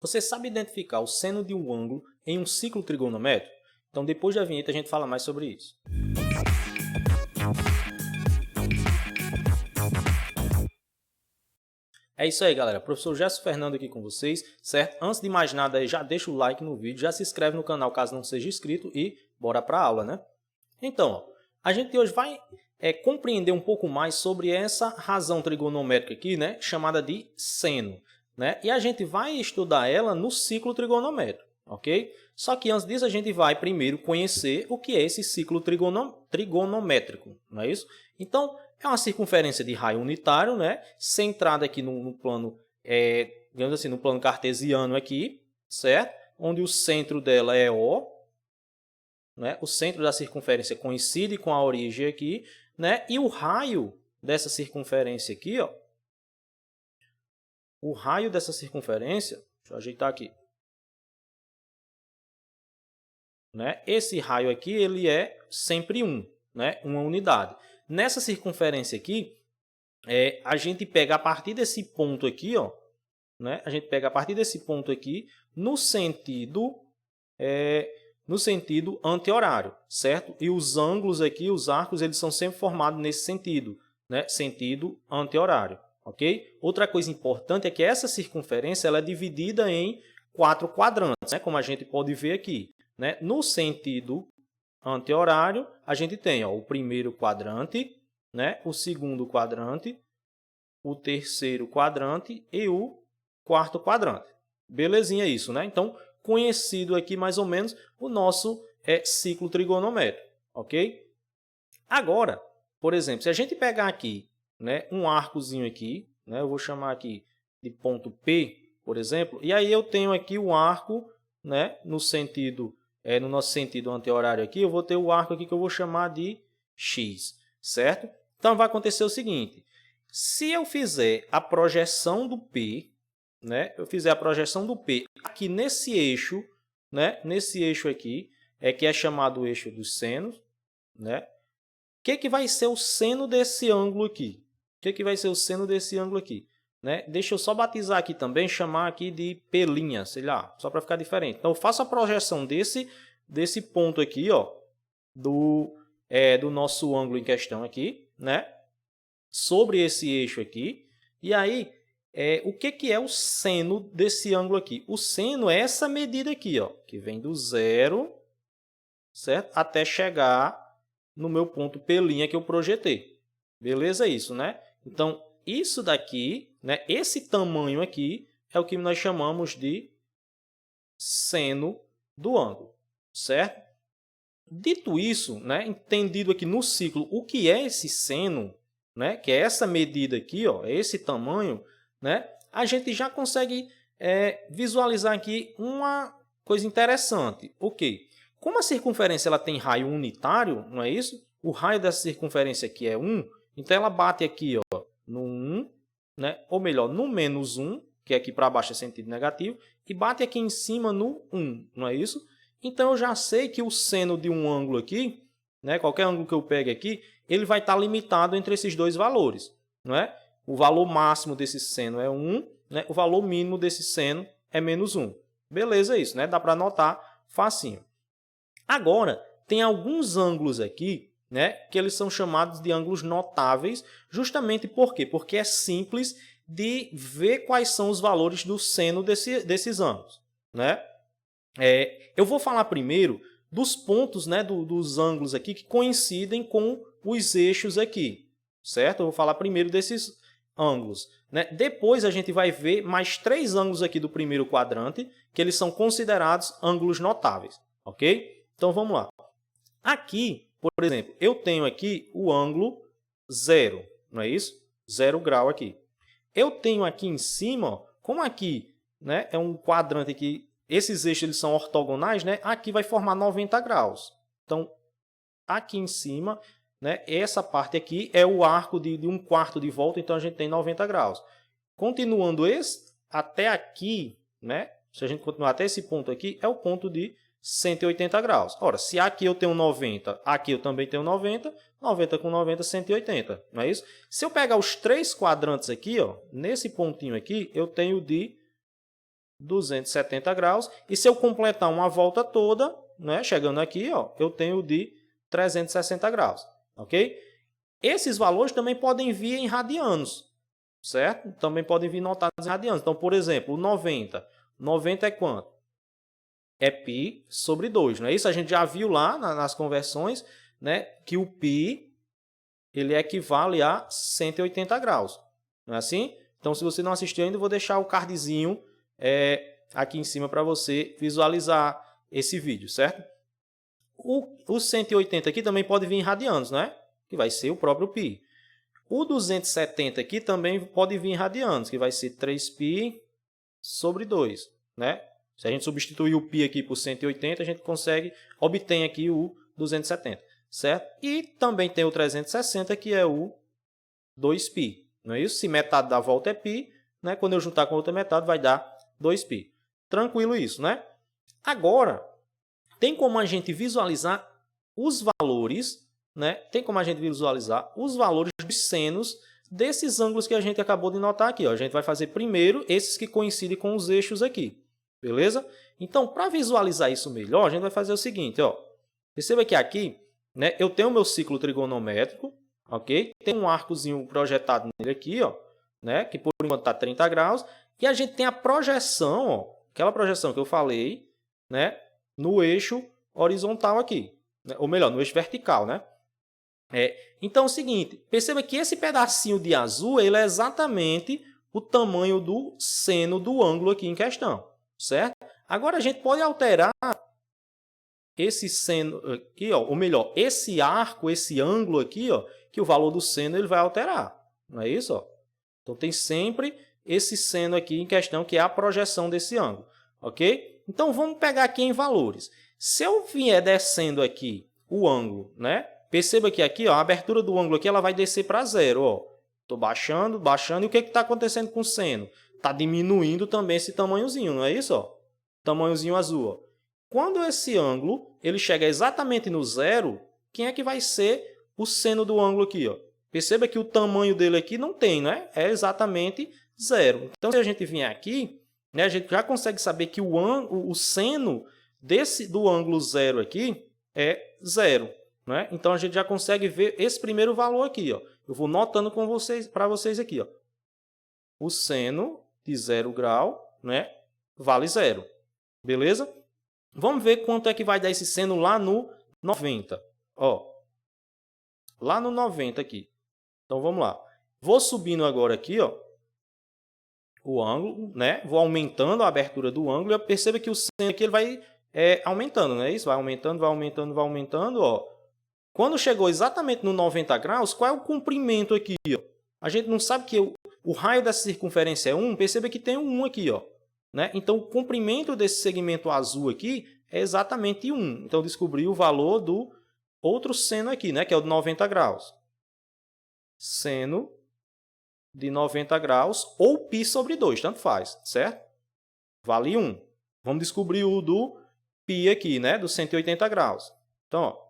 Você sabe identificar o seno de um ângulo em um ciclo trigonométrico? Então, depois da vinheta, a gente fala mais sobre isso. É isso aí, galera. Professor Gerson Fernando aqui com vocês, certo? Antes de mais nada, já deixa o like no vídeo, já se inscreve no canal caso não seja inscrito e bora para a aula, né? Então, ó, a gente hoje vai compreender um pouco mais sobre essa razão trigonométrica aqui, né? Chamada de seno, né? E a gente vai estudar ela no ciclo trigonométrico, ok? Só que antes disso, a gente vai primeiro conhecer o que é esse ciclo trigonométrico, não é isso? Então, é uma circunferência de raio unitário, né? Centrada aqui no plano, digamos assim, no plano cartesiano aqui, certo? Onde o centro dela é O, né? O centro da circunferência coincide com a origem aqui, né? E o raio dessa circunferência aqui, ó, o raio dessa circunferência, deixa eu ajeitar aqui, né? Esse raio aqui ele é sempre 1, né? Uma unidade. Nessa circunferência aqui, a gente pega a partir desse ponto aqui, ó, né? A gente pega a partir desse ponto aqui no sentido anti-horário, certo? E os ângulos aqui, os arcos, eles são sempre formados nesse sentido, né? Sentido anti-horário, ok? Outra coisa importante é que essa circunferência ela é dividida em 4 quadrantes, né? Como a gente pode ver aqui, né? No sentido anti-horário, a gente tem, ó, o primeiro quadrante, né? O segundo quadrante, o terceiro quadrante e o quarto quadrante. Belezinha isso, né? Então, conhecido aqui mais ou menos o nosso ciclo trigonométrico, ok? Agora, por exemplo, se a gente pegar aqui, né, um arcozinho aqui, né, eu vou chamar aqui de ponto P, por exemplo, e aí eu tenho aqui o arco, né, no nosso sentido anti-horário aqui, eu vou ter o arco aqui que eu vou chamar de X, certo? Então, vai acontecer o seguinte, se eu fizer a projeção do P, né, eu fizer a projeção do P aqui nesse eixo, né, nesse eixo aqui, que é chamado eixo dos senos, né? O que vai ser o seno desse ângulo aqui? O que vai ser o seno desse ângulo aqui? Né? Deixa eu só batizar aqui também, chamar aqui de P', sei lá, só para ficar diferente. Então, eu faço a projeção desse ponto aqui, ó, do nosso ângulo em questão aqui, né? Sobre esse eixo aqui. E aí, o que é o seno desse ângulo aqui? O seno é essa medida aqui, ó, que vem do zero, certo? Até chegar no meu ponto P' que eu projetei. Beleza isso, né? Então, isso daqui, né, esse tamanho aqui, é o que nós chamamos de seno do ângulo, certo? Dito isso, né, entendido aqui no ciclo o que é esse seno, né, que é essa medida aqui, ó, esse tamanho, né, a gente já consegue visualizar aqui uma coisa interessante. O quê? Como a circunferência ela tem raio unitário, não é isso? O raio dessa circunferência aqui é 1, então ela bate aqui, ó, no 1, né? Ou melhor, no menos 1, que aqui para baixo é sentido negativo, e bate aqui em cima no 1, não é isso? Então, eu já sei que o seno de um ângulo aqui, né? Qualquer ângulo que eu pegue aqui, ele vai estar limitado entre esses dois valores, não é? O valor máximo desse seno é 1, né? O valor mínimo desse seno é menos 1. Beleza isso, né? Dá para anotar facinho. Agora, tem alguns ângulos aqui, né, que eles são chamados de ângulos notáveis, justamente por quê? Porque é simples de ver quais são os valores do seno desses ângulos, né? Eu vou falar primeiro dos pontos, né, dos ângulos aqui que coincidem com os eixos aqui, certo? Eu vou falar primeiro desses ângulos, né? Depois a gente vai ver mais 3 ângulos aqui do primeiro quadrante, que eles são considerados ângulos notáveis, ok? Então, vamos lá. Aqui, por exemplo, eu tenho aqui o ângulo 0, não é isso? 0 grau aqui. Eu tenho aqui em cima, ó, como aqui, né, é um quadrante aqui, esses eixos eles são ortogonais, né? Aqui vai formar 90 graus. Então, aqui em cima, né, essa parte aqui é o arco de 1/4 de volta, então a gente tem 90 graus. Continuando até aqui, né, se a gente continuar até esse ponto aqui, é o ponto de 180 graus. Ora, se aqui eu tenho 90, aqui eu também tenho 90, 90 com 90, 180, não é isso? Se eu pegar os 3 quadrantes aqui, ó, nesse pontinho aqui, eu tenho de 270 graus. E se eu completar uma volta toda, né, chegando aqui, ó, eu tenho de 360 graus. Ok? Esses valores também podem vir em radianos, certo? Também podem vir notados em radianos. Então, por exemplo, o 90. 90 é quanto? É π sobre 2, não é isso? A gente já viu lá nas conversões, né, que o π ele equivale a 180 graus. Não é assim? Então, se você não assistiu ainda, eu vou deixar o cardzinho aqui em cima para você visualizar esse vídeo, certo? O 180 aqui também pode vir em radianos, né? Que vai ser o próprio π. O 270 aqui também pode vir em radianos, que vai ser 3π sobre 2, né? Se a gente substituir o π aqui por 180, a gente obtém aqui o 270, certo? E também tem o 360, que é o 2π, não é isso? Se metade da volta é π, né? Quando eu juntar com a outra metade, vai dar 2π. Tranquilo isso, né? Agora, tem como a gente visualizar os valores, né? Tem como a gente visualizar os valores dos senos desses ângulos que a gente acabou de notar aqui, ó. A gente vai fazer primeiro esses que coincidem com os eixos aqui, beleza? Então, para visualizar isso melhor, a gente vai fazer o seguinte, ó. Perceba que aqui, né, eu tenho o meu ciclo trigonométrico, ok? Tem um arcozinho projetado nele aqui, ó, né, que por enquanto está 30 graus. E a gente tem a projeção, ó, aquela projeção que eu falei, né, no eixo horizontal aqui, né? Ou melhor, no eixo vertical, né? Então é o seguinte, perceba que esse pedacinho de azul ele é exatamente o tamanho do seno do ângulo aqui em questão, certo? Agora a gente pode alterar esse seno aqui, ó, ou melhor, esse arco, esse ângulo aqui, ó, que o valor do seno ele vai alterar, não é isso? Ó? Então tem sempre esse seno aqui em questão, que é a projeção desse ângulo, ok? Então vamos pegar aqui em valores. Se eu vier descendo aqui o ângulo, né? Perceba que aqui, ó, a abertura do ângulo aqui ela vai descer para zero. Ó. Estou baixando, baixando. E o que está acontecendo com o seno? Está diminuindo também esse tamanhozinho, não é isso? Ó? Tamanhozinho azul. Ó. Quando esse ângulo ele chega exatamente no zero, quem é que vai ser o seno do ângulo aqui? Ó? Perceba que o tamanho dele aqui não tem, né? É exatamente zero. Então, se a gente vier aqui, né, a gente já consegue saber que o seno do ângulo zero aqui é zero. Né? Então, a gente já consegue ver esse primeiro valor aqui. Ó. Eu vou notando para vocês aqui. Ó. O seno de 0 grau, né, vale 0. Beleza? Vamos ver quanto é que vai dar esse seno lá no 90. Ó. Lá no 90 aqui. Então, vamos lá. Vou subindo agora aqui, ó, o ângulo. Né? Vou aumentando a abertura do ângulo. E perceba que o seno aqui ele vai aumentando. Não é isso? Vai aumentando, vai aumentando, vai aumentando. Ó. Quando chegou exatamente no 90 graus, qual é o comprimento aqui? Ó? A gente não sabe que o raio dessa circunferência é 1, perceba que tem um 1 aqui. Ó, né? Então, o comprimento desse segmento azul aqui é exatamente 1. Então, descobri o valor do outro seno aqui, né? Que é o de 90 graus. Seno de 90 graus ou π sobre 2, tanto faz, certo? Vale 1. Vamos descobrir o do π aqui, né? Do 180 graus. Então, ó.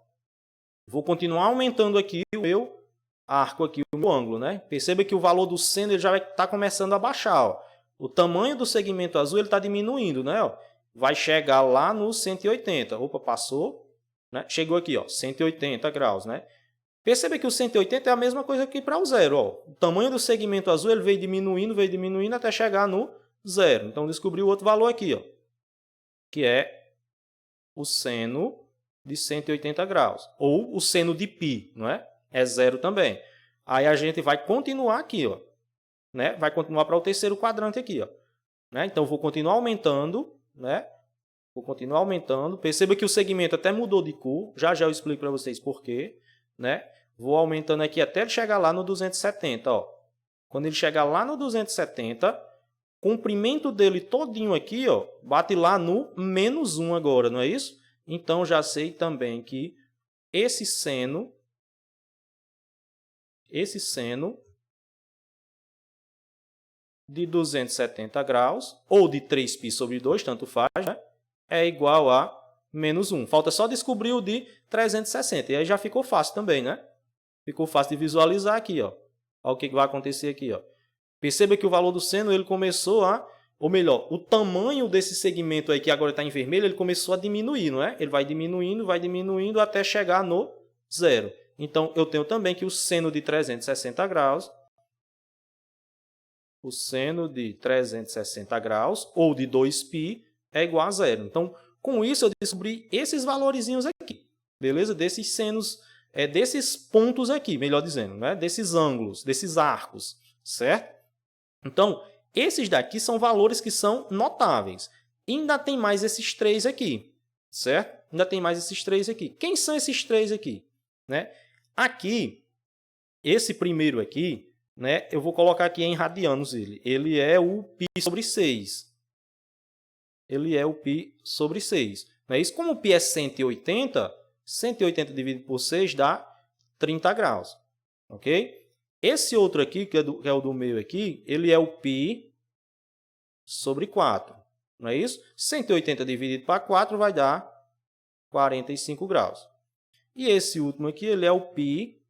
Vou continuar aumentando aqui o meu arco, aqui, o meu ângulo. Né? Perceba que o valor do seno ele já vai estar começando a baixar. Ó. O tamanho do segmento azul está diminuindo. Né? Ó. Vai chegar lá no 180. Opa, passou. Né? Chegou aqui, ó, 180 graus. Né? Perceba que o 180 é a mesma coisa que para o zero. Ó. O tamanho do segmento azul ele veio diminuindo até chegar no zero. Então, descobri o outro valor aqui, ó, que é o seno de 180 graus, ou o seno de π, não é? É zero também. Aí a gente vai continuar aqui, ó, né? Vai continuar para o terceiro quadrante aqui, ó, né? Então vou continuar aumentando, né? Vou continuar aumentando. Perceba que o segmento até mudou de cor, já eu explico para vocês por quê, né? Vou aumentando aqui até ele chegar lá no 270, ó. Quando ele chegar lá no 270, o comprimento dele todinho aqui, ó, bate lá no menos 1 agora, não é isso? Então, já sei também que esse seno de 270 graus, ou de 3π sobre 2, tanto faz, né? É igual a menos 1. Falta só descobrir o de 360. E aí já ficou fácil também, né? Ficou fácil de visualizar aqui, ó. Olha o que vai acontecer aqui, ó. Perceba que o valor do seno ele começou a ou melhor, o tamanho desse segmento aí que agora está em vermelho, ele começou a diminuir, não é? Ele vai diminuindo até chegar no zero. Então, eu tenho também que o seno de 360 graus, ou de 2π é igual a zero. Então, com isso, eu descobri esses valorizinhos aqui, beleza? Desses senos, desses pontos aqui, melhor dizendo, né? Desses ângulos, desses arcos, certo? Então, esses daqui são valores que são notáveis. E ainda tem mais esses três aqui, certo? Ainda tem mais esses três aqui. Quem são esses três aqui? Né? Aqui, esse primeiro aqui, né, eu vou colocar aqui em radianos ele. Ele é o π sobre 6. Ele é o π sobre 6. Não é isso? Como o π é 180, 180 dividido por 6 dá 30 graus. Ok? Esse outro aqui, que é o do meio aqui, ele é o π sobre 4. Não é isso? 180 dividido para 4 vai dar 45 graus. E esse último aqui, ele é o π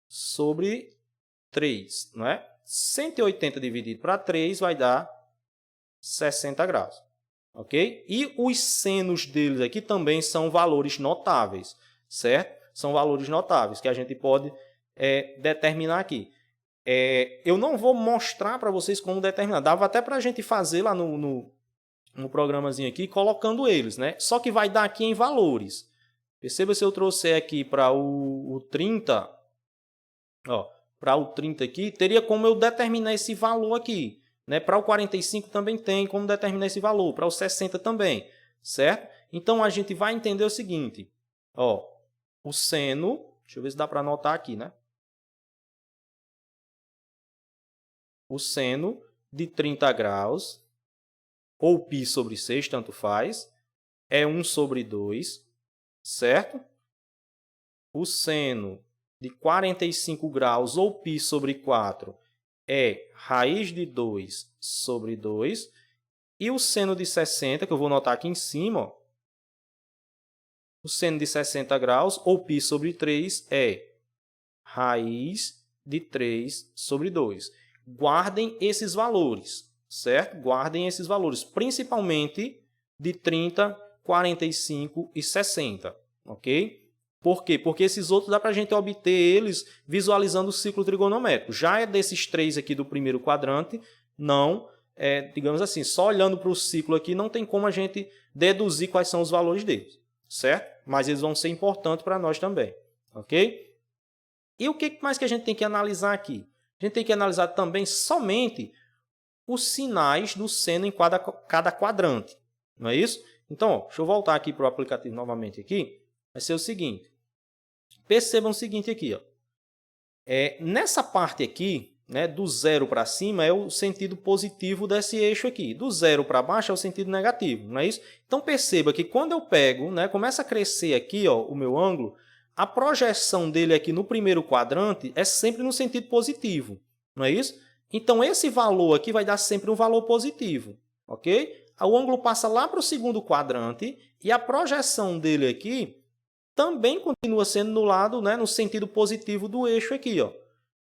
sobre 3. Não é? 180 dividido para 3 vai dar 60 graus. Ok? E os senos deles aqui também são valores notáveis. Certo? São valores notáveis que a gente pode determinar aqui. Eu não vou mostrar para vocês como determinar. Dava até para a gente fazer lá no programazinho aqui, colocando eles, né? Só que vai dar aqui em valores. Perceba se eu trouxer aqui para o 30, para o 30 aqui, teria como eu determinar esse valor aqui. Né? Para o 45 também tem como determinar esse valor, para o 60 também, certo? Então, a gente vai entender o seguinte, o seno, deixa eu ver se dá para anotar aqui, né? O seno de 30 graus, ou π sobre 6, tanto faz, é 1 sobre 2, certo? O seno de 45 graus, ou π sobre 4, é raiz de 2 sobre 2. E o seno de 60, que eu vou notar aqui em cima, o seno de 60 graus, ou π sobre 3, é raiz de 3 sobre 2. Guardem esses valores, certo? Guardem esses valores, principalmente de 30, 45 e 60, ok? Por quê? Porque esses outros dá para a gente obter eles visualizando o ciclo trigonométrico. Já é desses três aqui do primeiro quadrante, não, digamos assim, só olhando para o ciclo aqui, não tem como a gente deduzir quais são os valores deles, certo? Mas eles vão ser importantes para nós também, ok? E o que mais que a gente tem que analisar aqui? A gente tem que analisar também somente os sinais do seno em cada quadrante, não é isso? Então, deixa eu voltar aqui para o aplicativo novamente aqui. Vai ser o seguinte. Percebam o seguinte aqui. Nessa parte aqui, né, do 0 para cima, é o sentido positivo desse eixo aqui. Do 0 para baixo é o sentido negativo, não é isso? Então, perceba que quando eu pego, né, começa a crescer aqui o meu ângulo, a projeção dele aqui no primeiro quadrante é sempre no sentido positivo, não é isso? Então, esse valor aqui vai dar sempre um valor positivo, ok? O ângulo passa lá para o segundo quadrante e a projeção dele aqui também continua sendo no lado, né, no sentido positivo do eixo aqui,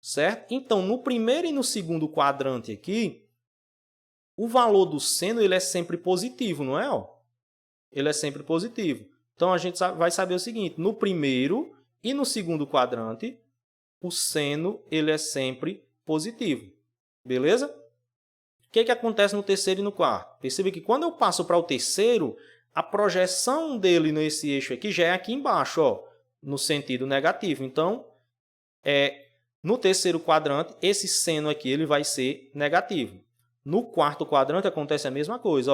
certo? Então, no primeiro e no segundo quadrante aqui, o valor do seno ele é sempre positivo, não é? Ele é sempre positivo. Então, a gente vai saber o seguinte, no primeiro e no segundo quadrante, o seno ele é sempre positivo. Beleza? O que acontece no terceiro e no quarto? Percebe que quando eu passo para o terceiro, a projeção dele nesse eixo aqui já é aqui embaixo, no sentido negativo. Então, no terceiro quadrante, esse seno aqui ele vai ser negativo. No quarto quadrante acontece a mesma coisa.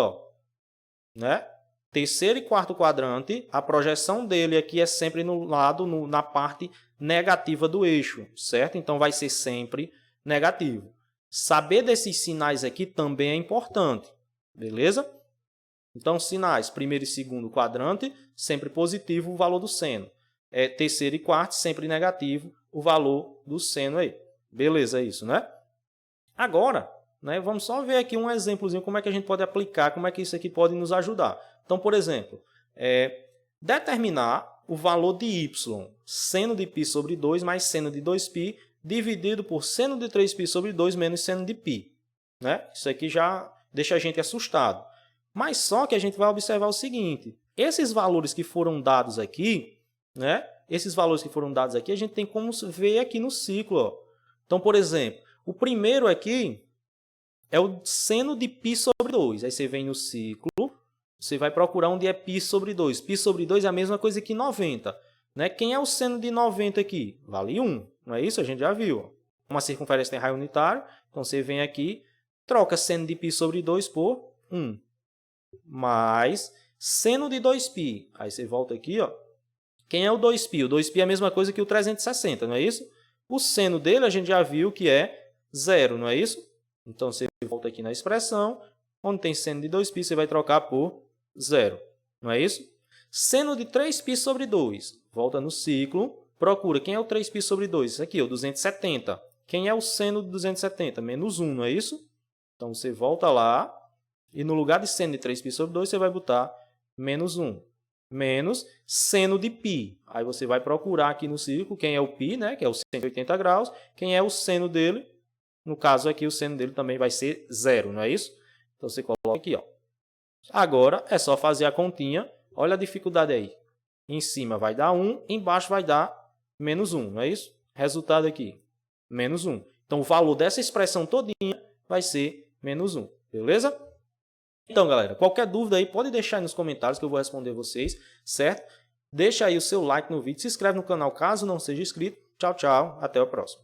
Né? Terceiro e quarto quadrante, a projeção dele aqui é sempre no lado, na parte negativa do eixo, certo? Então, vai ser sempre negativo. Saber desses sinais aqui também é importante, beleza? Então, sinais, primeiro e segundo quadrante, sempre positivo o valor do seno. Terceiro e quarto, sempre negativo o valor do seno aí. Beleza, é isso, né? Agora, né, vamos só ver aqui um exemplozinho, como é que a gente pode aplicar, como é que isso aqui pode nos ajudar. Então, por exemplo, determinar o valor de y, seno de π sobre 2 mais seno de 2π, dividido por seno de 3π sobre 2 menos seno de π. Né? Isso aqui já deixa a gente assustado. Mas só que a gente vai observar o seguinte, esses valores que foram dados aqui, né? Esses valores que foram dados aqui, a gente tem como ver aqui no ciclo. Ó. Então, por exemplo, o primeiro aqui é o seno de π sobre 2. Aí você vem no ciclo, você vai procurar onde é π sobre 2. Π sobre 2 é a mesma coisa que 90. Né? Quem é o seno de 90 aqui? Vale 1. Não é isso? A gente já viu. Ó. Uma circunferência tem raio unitário. Então, você vem aqui, troca seno de π sobre 2 por 1. Mais seno de 2π. Aí você volta aqui, ó. Quem é o 2π? O 2π é a mesma coisa que o 360, não é isso? O seno dele a gente já viu que é 0, não é isso? Então, você volta aqui na expressão, onde tem seno de 2π, você vai trocar por 0, não é isso? Seno de 3π sobre 2. Volta no ciclo, procura. Quem é o 3π sobre 2? Isso aqui, o 270. Quem é o seno de 270? Menos 1, não é isso? Então, você volta lá, e no lugar de seno de 3π sobre 2, você vai botar menos 1. Menos seno de π. Aí você vai procurar aqui no círculo quem é o π, né? Que é o 180 graus. Quem é o seno dele? No caso aqui, o seno dele também vai ser 0, não é isso? Então, você coloca aqui. Ó. Agora, é só fazer a continha. Olha a dificuldade aí. Em cima vai dar 1, embaixo vai dar menos 1, não é isso? Resultado aqui, menos 1. Então, o valor dessa expressão todinha vai ser menos 1, beleza? Então, galera, qualquer dúvida aí, pode deixar aí nos comentários que eu vou responder vocês, certo? Deixa aí o seu like no vídeo, se inscreve no canal caso não seja inscrito. Tchau, tchau, até o próximo.